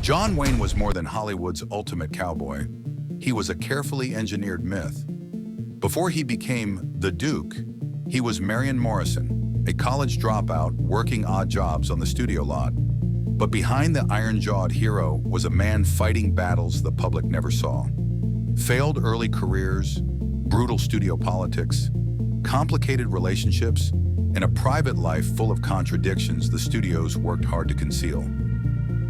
John Wayne was more than Hollywood's ultimate cowboy. He was a carefully engineered myth. Before he became the Duke, he was Marion Morrison, a college dropout working odd jobs on the studio lot. But behind the iron-jawed hero was a man fighting battles the public never saw. Failed early careers, brutal studio politics, complicated relationships, and a private life full of contradictions the studios worked hard to conceal.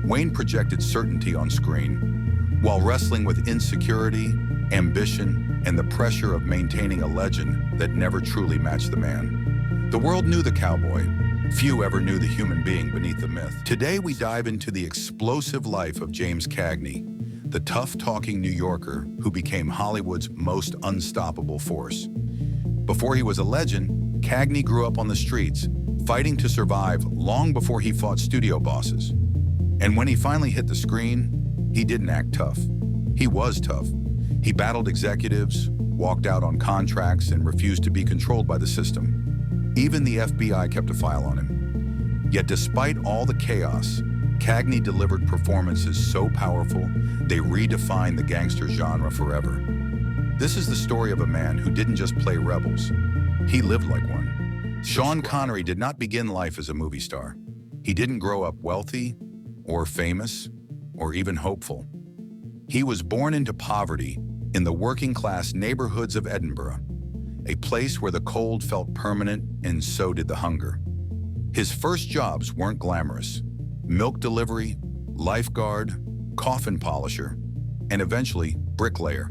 Wayne projected certainty on screen, while wrestling with insecurity, ambition, and the pressure of maintaining a legend that never truly matched the man. The world knew the cowboy. Few ever knew the human being beneath the myth. Today we dive into the explosive life of James Cagney, the tough-talking New Yorker who became Hollywood's most unstoppable force. Before he was a legend, Cagney grew up on the streets, fighting to survive long before he fought studio bosses. And when he finally hit the screen, he didn't act tough. He was tough. He battled executives, walked out on contracts, and refused to be controlled by the system. Even the FBI kept a file on him. Yet despite all the chaos, Cagney delivered performances so powerful, they redefined the gangster genre forever. This is the story of a man who didn't just play rebels, he lived like one. Sean Connery did not begin life as a movie star. He didn't grow up wealthy, or famous, or even hopeful. He was born into poverty in the working-class neighborhoods of Edinburgh, a place where the cold felt permanent and so did the hunger. His first jobs weren't glamorous: milk delivery, lifeguard, coffin polisher, and eventually bricklayer,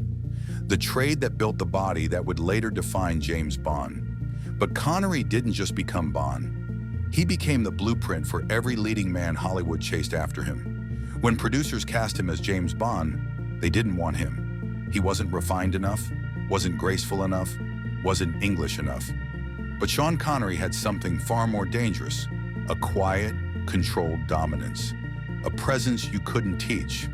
the trade that built the body that would later define James Bond. But Connery didn't just become Bond. He became the blueprint for every leading man Hollywood chased after him. When producers cast him as James Bond, they didn't want him. He wasn't refined enough, wasn't graceful enough, wasn't English enough. But Sean Connery had something far more dangerous: a quiet, controlled dominance, a presence you couldn't teach.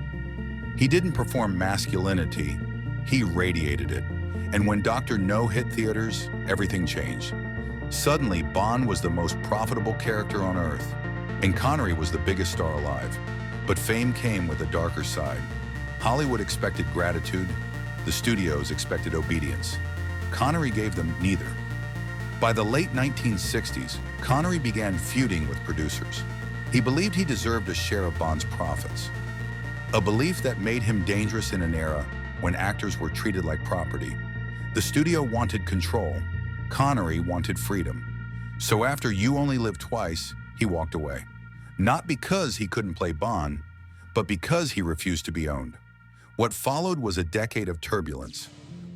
He didn't perform masculinity, he radiated it. And when Dr. No hit theaters, everything changed. Suddenly, Bond was the most profitable character on Earth, and Connery was the biggest star alive. But fame came with a darker side. Hollywood expected gratitude, the studios expected obedience. Connery gave them neither. By the late 1960s, Connery began feuding with producers. He believed he deserved a share of Bond's profits, a belief that made him dangerous in an era when actors were treated like property. The studio wanted control. Connery wanted freedom. So after You Only Live Twice, he walked away. Not because he couldn't play Bond, but because he refused to be owned. What followed was a decade of turbulence.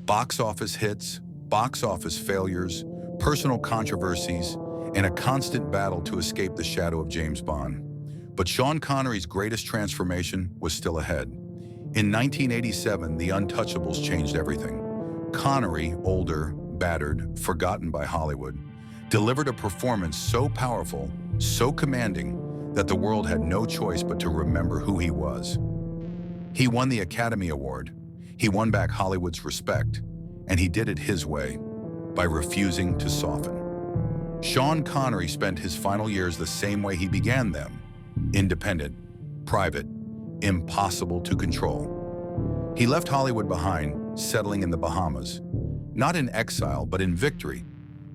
Box office hits, box office failures, personal controversies, and a constant battle to escape the shadow of James Bond. But Sean Connery's greatest transformation was still ahead. In 1987, The Untouchables changed everything. Connery, older, battered, forgotten by Hollywood, delivered a performance so powerful, so commanding, that the world had no choice but to remember who he was. He won the Academy Award. He won back Hollywood's respect, and he did it his way, by refusing to soften. Sean Connery spent his final years the same way he began them: independent, private, impossible to control. He left Hollywood behind, settling in the Bahamas, not in exile, but in victory,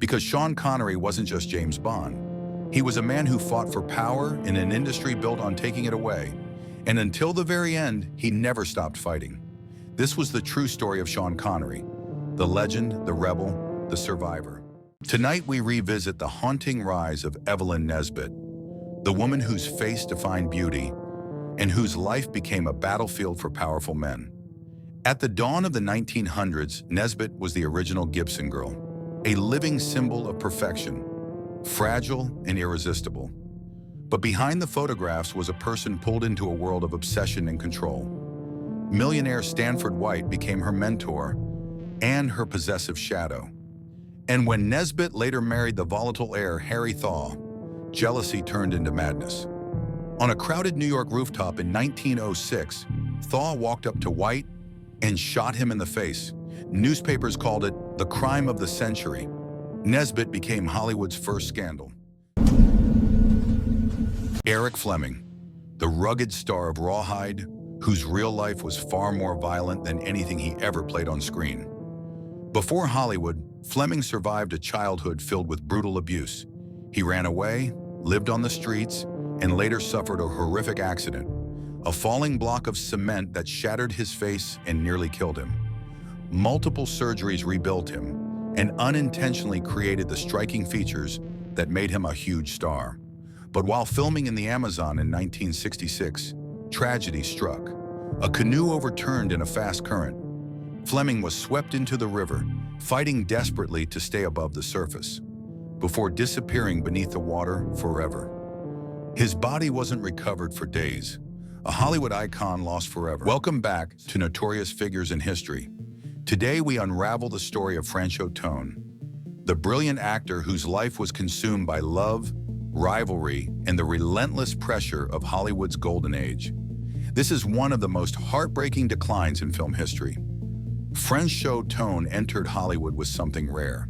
because Sean Connery wasn't just James Bond. He was a man who fought for power in an industry built on taking it away, and until the very end, he never stopped fighting. This was the true story of Sean Connery, the legend, the rebel, the survivor. Tonight we revisit the haunting rise of Evelyn Nesbit, the woman whose face defined beauty and whose life became a battlefield for powerful men. At the dawn of the 1900s, Nesbit was the original Gibson girl, a living symbol of perfection, fragile and irresistible. But behind the photographs was a person pulled into a world of obsession and control. Millionaire Stanford White became her mentor and her possessive shadow. And when Nesbit later married the volatile heir Harry Thaw, jealousy turned into madness. On a crowded New York rooftop in 1906, Thaw walked up to White and shot him in the face. Newspapers called it the crime of the century. Nesbit became Hollywood's first scandal. Eric Fleming, the rugged star of Rawhide, whose real life was far more violent than anything he ever played on screen. Before Hollywood, Fleming survived a childhood filled with brutal abuse. He ran away, lived on the streets, and later suffered a horrific accident, a falling block of cement that shattered his face and nearly killed him. Multiple surgeries rebuilt him and unintentionally created the striking features that made him a huge star. But while filming in the Amazon in 1966, tragedy struck. A canoe overturned in a fast current. Fleming was swept into the river, fighting desperately to stay above the surface, before disappearing beneath the water forever. His body wasn't recovered for days, a Hollywood icon lost forever. Welcome back to Notorious Figures in History. Today we unravel the story of Franchot Tone, the brilliant actor whose life was consumed by love, rivalry, and the relentless pressure of Hollywood's golden age. This is one of the most heartbreaking declines in film history. Franchot Tone entered Hollywood with something rare: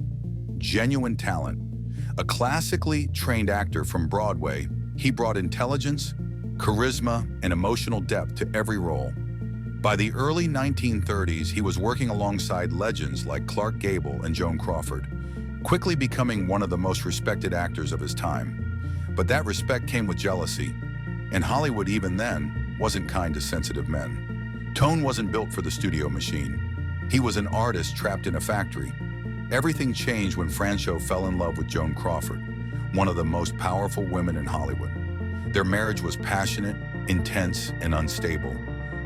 genuine talent. A classically trained actor from Broadway, he brought intelligence, charisma, and emotional depth to every role. By the early 1930s, he was working alongside legends like Clark Gable and Joan Crawford, quickly becoming one of the most respected actors of his time. But that respect came with jealousy, and Hollywood even then wasn't kind to sensitive men. Tone wasn't built for the studio machine. He was an artist trapped in a factory. Everything changed when Franchot fell in love with Joan Crawford, one of the most powerful women in Hollywood. Their marriage was passionate, intense, and unstable,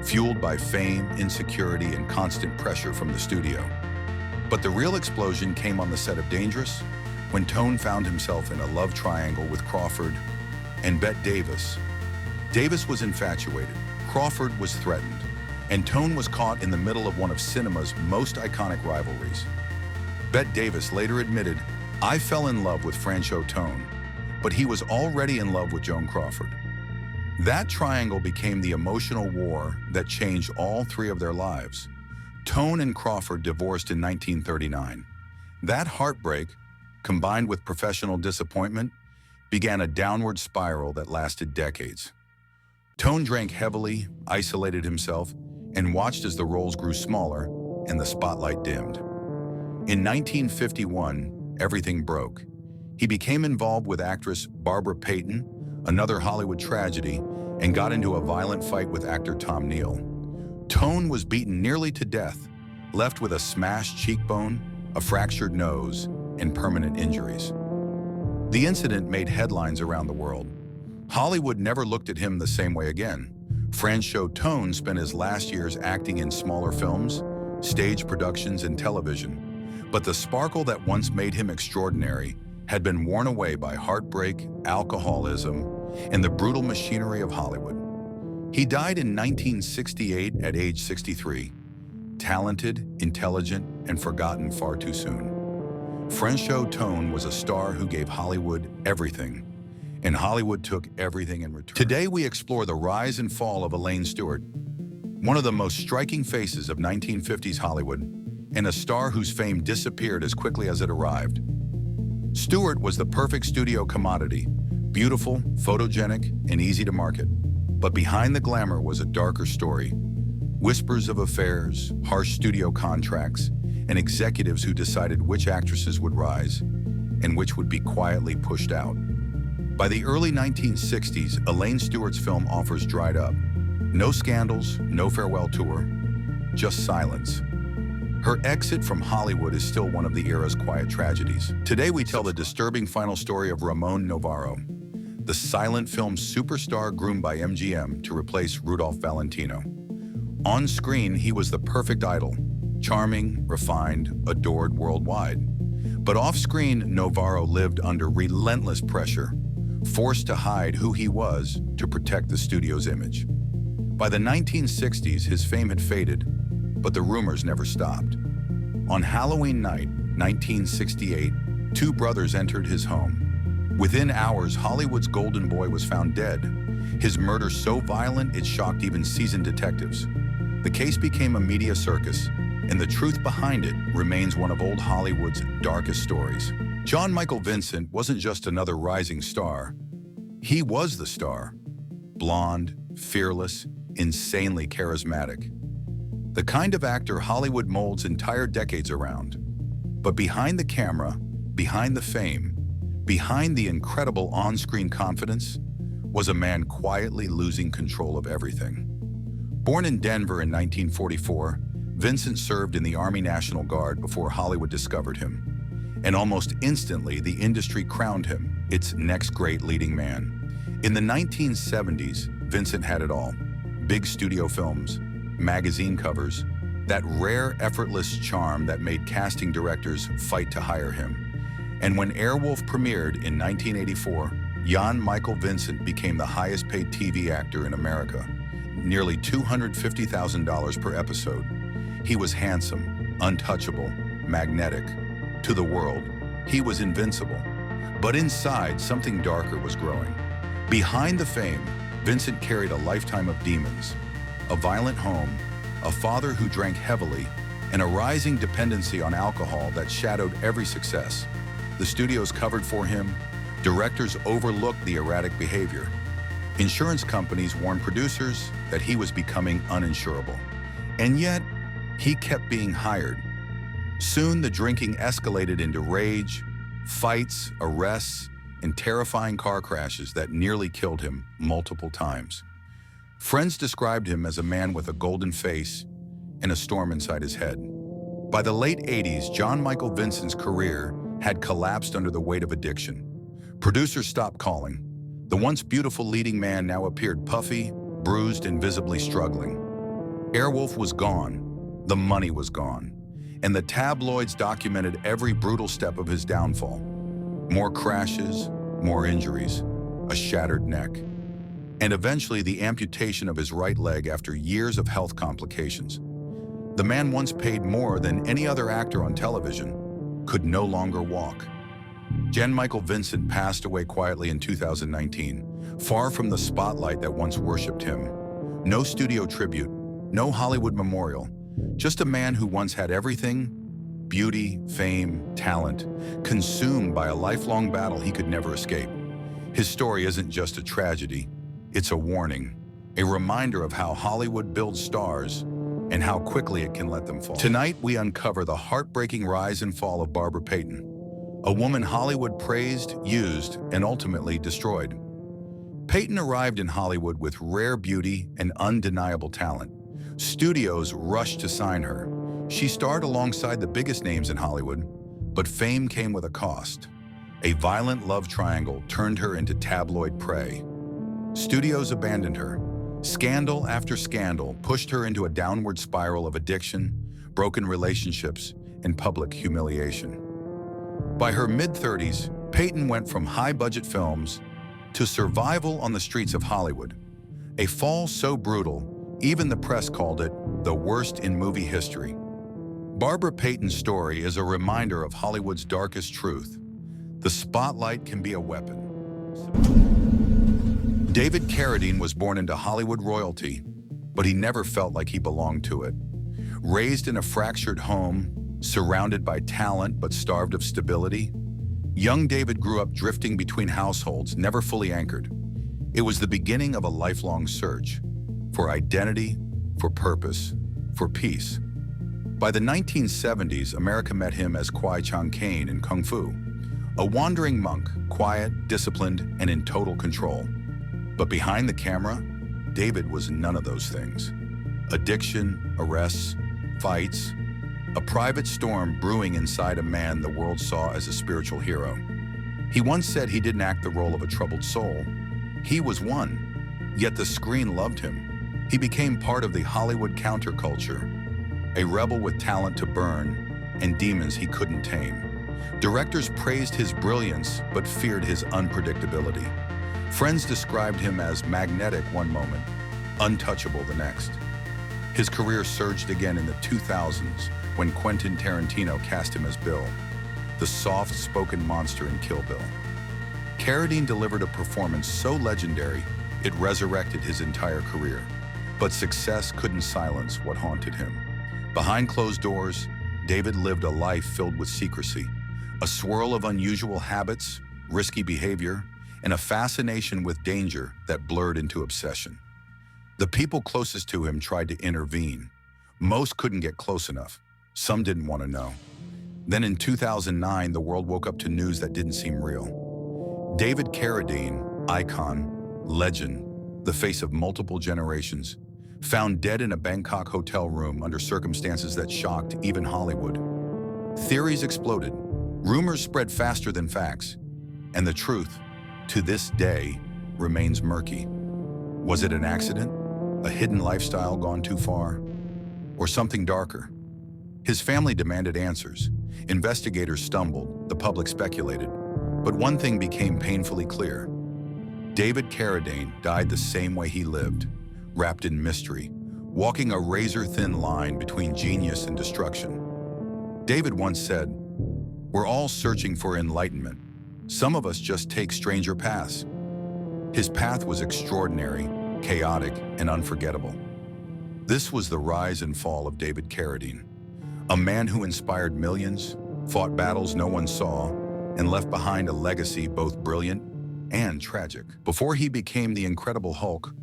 fueled by fame, insecurity, and constant pressure from the studio. But the real explosion came on the set of Dangerous, when Tone found himself in a love triangle with Crawford and Bette Davis. Davis was infatuated, Crawford was threatened, and Tone was caught in the middle of one of cinema's most iconic rivalries. Bette Davis later admitted, "I fell in love with Franchot Tone, but he was already in love with Joan Crawford." That triangle became the emotional war that changed all three of their lives. Tone and Crawford divorced in 1939. That heartbreak, combined with professional disappointment, began a downward spiral that lasted decades. Tone drank heavily, isolated himself, and watched as the roles grew smaller and the spotlight dimmed. In 1951, everything broke. He became involved with actress Barbara Payton, another Hollywood tragedy, and got into a violent fight with actor Tom Neal. Tone was beaten nearly to death, left with a smashed cheekbone, a fractured nose, and permanent injuries. The incident made headlines around the world. Hollywood never looked at him the same way again. Franchot Tone spent his last years acting in smaller films, stage productions, and television. But the sparkle that once made him extraordinary had been worn away by heartbreak, alcoholism, and the brutal machinery of Hollywood. He died in 1968 at age 63, talented, intelligent, and forgotten far too soon. Franchot Tone was a star who gave Hollywood everything, and Hollywood took everything in return. Today we explore the rise and fall of Elaine Stewart, one of the most striking faces of 1950s Hollywood, and a star whose fame disappeared as quickly as it arrived. Stewart was the perfect studio commodity, beautiful, photogenic, and easy to market. But behind the glamour was a darker story. Whispers of affairs, harsh studio contracts, and executives who decided which actresses would rise and which would be quietly pushed out. By the early 1960s, Elaine Stewart's film offers dried up. No scandals, no farewell tour, just silence. Her exit from Hollywood is still one of the era's quiet tragedies. Today we tell the disturbing final story of Ramon Novarro, the silent film superstar groomed by MGM to replace Rudolph Valentino. On screen, he was the perfect idol, charming, refined, adored worldwide. But off-screen, Novarro lived under relentless pressure, forced to hide who he was to protect the studio's image. By the 1960s, his fame had faded, but the rumors never stopped. On Halloween night, 1968, two brothers entered his home. Within hours, Hollywood's golden boy was found dead, his murder so violent it shocked even seasoned detectives. The case became a media circus, and the truth behind it remains one of old Hollywood's darkest stories. John Michael Vincent wasn't just another rising star. He was the star. blonde, fearless, insanely charismatic. The kind of actor Hollywood molds entire decades around. But behind the camera, behind the fame, behind the incredible on-screen confidence, was a man quietly losing control of everything. Born in Denver in 1944, Vincent served in the Army National Guard before Hollywood discovered him. And almost instantly, the industry crowned him its next great leading man. In the 1970s, Vincent had it all. Big studio films, magazine covers, that rare, effortless charm that made casting directors fight to hire him. And when Airwolf premiered in 1984, Jan Michael Vincent became the highest-paid TV actor in America, nearly $250,000 per episode. He was handsome, untouchable, magnetic. To the world, he was invincible. But inside, something darker was growing. Behind the fame, Vincent carried a lifetime of demons, a violent home, a father who drank heavily, and a rising dependency on alcohol that shadowed every success. The studios covered for him, directors overlooked the erratic behavior. Insurance companies warned producers that he was becoming uninsurable. And yet, he kept being hired. Soon, the drinking escalated into rage, fights, arrests, and terrifying car crashes that nearly killed him multiple times. Friends described him as a man with a golden face and a storm inside his head. By the late 80s, Jan Michael Vincent's career had collapsed under the weight of addiction. Producers stopped calling. The once beautiful leading man now appeared puffy, bruised, and visibly struggling. Airwolf was gone. The money was gone. And the tabloids documented every brutal step of his downfall. More crashes, more injuries, a shattered neck, and eventually the amputation of his right leg after years of health complications. The man once paid more than any other actor on television could no longer walk. Jan Michael Vincent passed away quietly in 2019, far from the spotlight that once worshipped him. No studio tribute, no Hollywood memorial, just a man who once had everything: beauty, fame, talent, consumed by a lifelong battle he could never escape. His story isn't just a tragedy, it's a warning, a reminder of how Hollywood builds stars and how quickly it can let them fall. Tonight, we uncover the heartbreaking rise and fall of Barbara Payton, a woman Hollywood praised, used, and ultimately destroyed. Payton arrived in Hollywood with rare beauty and undeniable talent. Studios rushed to sign her. She starred alongside the biggest names in Hollywood, but fame came with a cost. A violent love triangle turned her into tabloid prey. Studios abandoned her. Scandal after scandal pushed her into a downward spiral of addiction, broken relationships, and public humiliation. By her mid-30s, Payton went from high-budget films to survival on the streets of Hollywood. A fall so brutal, even the press called it the worst in movie history. Barbara Payton's story is a reminder of Hollywood's darkest truth. The spotlight can be a weapon. David Carradine was born into Hollywood royalty, but he never felt like he belonged to it. Raised in a fractured home, surrounded by talent but starved of stability, young David grew up drifting between households, never fully anchored. It was the beginning of a lifelong search for identity, for purpose, for peace. By the 1970s, America met him as Kwai Chang Caine in Kung Fu, a wandering monk, quiet, disciplined, and in total control. But behind the camera, David was none of those things. Addiction, arrests, fights, a private storm brewing inside a man the world saw as a spiritual hero. He once said he didn't act the role of a troubled soul. He was one, yet the screen loved him. He became part of the Hollywood counterculture, a rebel with talent to burn and demons he couldn't tame. Directors praised his brilliance but feared his unpredictability. Friends described him as magnetic one moment, untouchable the next. His career surged again in the 2000s when Quentin Tarantino cast him as Bill, the soft-spoken monster in Kill Bill. Carradine delivered a performance so legendary, it resurrected his entire career. But success couldn't silence what haunted him. Behind closed doors, David lived a life filled with secrecy, a swirl of unusual habits, risky behavior, and a fascination with danger that blurred into obsession. The people closest to him tried to intervene. Most couldn't get close enough. Some didn't want to know. Then in 2009, the world woke up to news that didn't seem real. David Carradine, icon, legend, the face of multiple generations, found dead in a Bangkok hotel room under circumstances that shocked even Hollywood. Theories exploded. Rumors spread faster than facts. And the truth, to this day, remains murky. Was it an accident? A hidden lifestyle gone too far? Or something darker? His family demanded answers. Investigators stumbled, the public speculated. But one thing became painfully clear. David Carradine died the same way he lived, wrapped in mystery, walking a razor-thin line between genius and destruction. David once said, "We're all searching for enlightenment. Some of us just take stranger paths." His path was extraordinary, chaotic, and unforgettable. This was the rise and fall of David Carradine, a man who inspired millions, fought battles no one saw, and left behind a legacy both brilliant and tragic. Before he became the Incredible Hulk,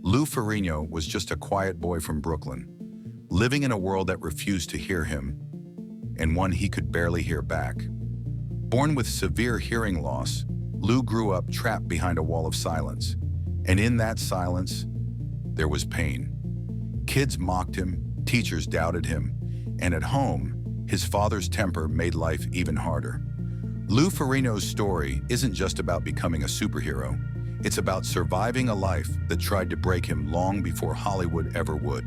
Lou Ferrigno was just a quiet boy from Brooklyn, living in a world that refused to hear him, and one he could barely hear back. Born with severe hearing loss, Lou grew up trapped behind a wall of silence, and in that silence, there was pain. Kids mocked him, teachers doubted him, and at home, his father's temper made life even harder. Lou Ferrigno's story isn't just about becoming a superhero. It's about surviving a life that tried to break him long before Hollywood ever would.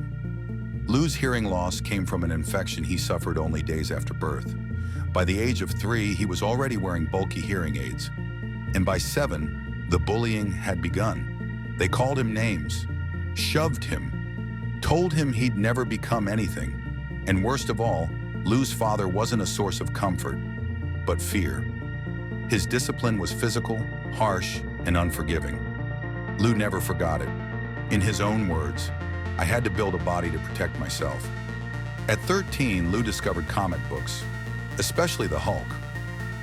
Lou's hearing loss came from an infection he suffered only days after birth. By the age of 3, he was already wearing bulky hearing aids. And by 7, the bullying had begun. They called him names, shoved him, told him he'd never become anything. And worst of all, Lou's father wasn't a source of comfort, but fear. His discipline was physical, harsh, and unforgiving. Lou never forgot it. In his own words, "I had to build a body to protect myself." At 13, Lou discovered comic books, especially the Hulk.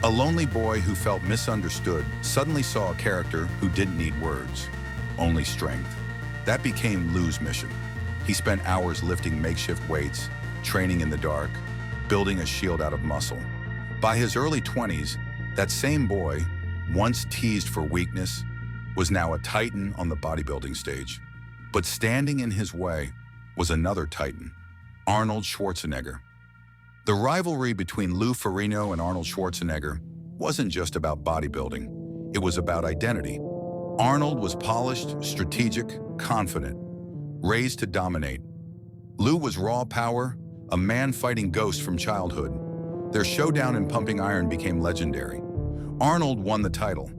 A lonely boy who felt misunderstood suddenly saw a character who didn't need words, only strength. That became Lou's mission. He spent hours lifting makeshift weights, training in the dark, building a shield out of muscle. By his early 20s, that same boy, once teased for weakness, was now a titan on the bodybuilding stage. But standing in his way was another titan, Arnold Schwarzenegger. The rivalry between Lou Ferrigno and Arnold Schwarzenegger wasn't just about bodybuilding. It was about identity. Arnold was polished, strategic, confident, raised to dominate. Lou was raw power, a man fighting ghosts from childhood. Their showdown in pumping iron became legendary. Arnold won the title,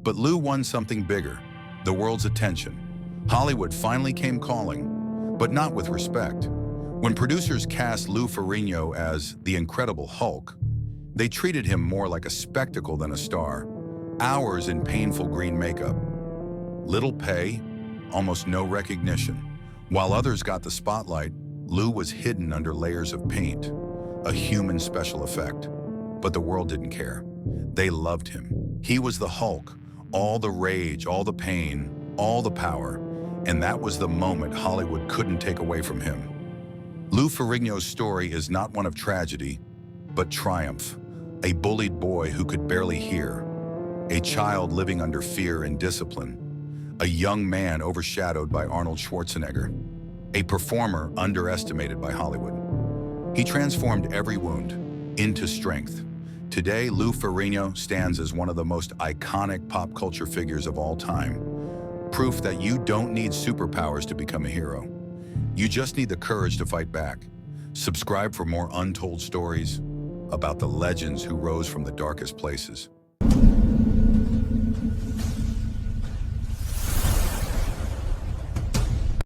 but Lou won something bigger, the world's attention. Hollywood finally came calling, but not with respect. When producers cast Lou Ferrigno as the Incredible Hulk, they treated him more like a spectacle than a star. Hours in painful green makeup, little pay, almost no recognition. While others got the spotlight, Lou was hidden under layers of paint, a human special effect. But the world didn't care. They loved him. He was the Hulk, all the rage, all the pain, all the power. And that was the moment Hollywood couldn't take away from him. Lou Ferrigno's story is not one of tragedy, but triumph. A bullied boy who could barely hear. A child living under fear and discipline. A young man overshadowed by Arnold Schwarzenegger. A performer underestimated by Hollywood. He transformed every wound into strength. Today, Lou Ferrigno stands as one of the most iconic pop culture figures of all time. Proof that you don't need superpowers to become a hero. You just need the courage to fight back. Subscribe for more untold stories about the legends who rose from the darkest places.